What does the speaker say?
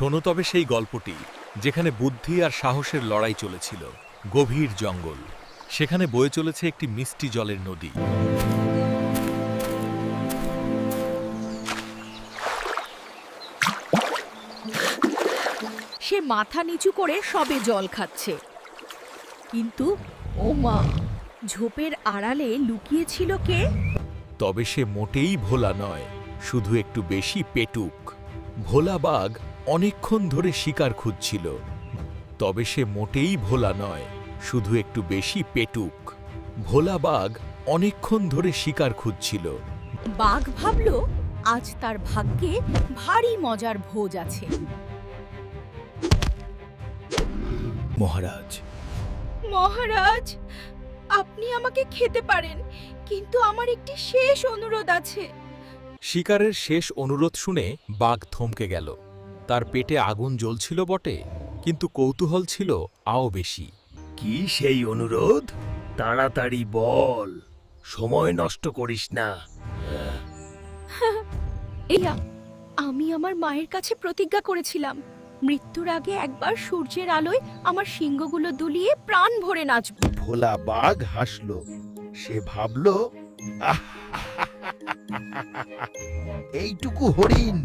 শোনো তবে সেই গল্পটি যেখানে বুদ্ধি আর সাহসের লড়াই চলেছিল। গভীর জঙ্গল, সেখানে বয়ে চলেছে একটি মিষ্টি জলের নদী। সে মাথা নিচু করে সবে জল খাচ্ছে, কিন্তু ও মা, ঝোপের আড়ালে লুকিয়েছিল কে? তবে সে মোটেই ভোলা নয়, শুধু একটু বেশি পেটুক। ভোলা বাঘ অনেকক্ষণ ধরে শিকার খুঁজছিল। তবে সে মোটেই ভোলা নয়, শুধু একটু বেশি পেটুক। ভোলা বাঘ অনেকক্ষণ ধরে শিকার খুঁজছিল। বাঘ ভাবল আজ তার ভাগ্যে ভারী মজার ভোজ আছে। মহারাজ, মহারাজ, আপনি আমাকে খেতে পারেন, কিন্তু আমার একটি শেষ অনুরোধ আছে। শিকারের শেষ অনুরোধ শুনে বাঘ থমকে গেল। তার পেটে আগুন জ্বলছিল বটে, কিন্তু কৌতূহল ছিল আও বেশি। কি সেই অনুরোধ? তাড়াতাড়ি বল, সময় নষ্ট করিস না। এইয়া, আমি আমার মায়ের কাছে প্রতিজ্ঞা করেছিলাম, মৃত্যুর আগে একবার সূর্যের আলোয় আমার শিঙ্গগুলো দুলিয়ে প্রাণ ভরে নাচব। ভোলা বাঘ হাসল। সে ভাবল, এইটুকু হরিণ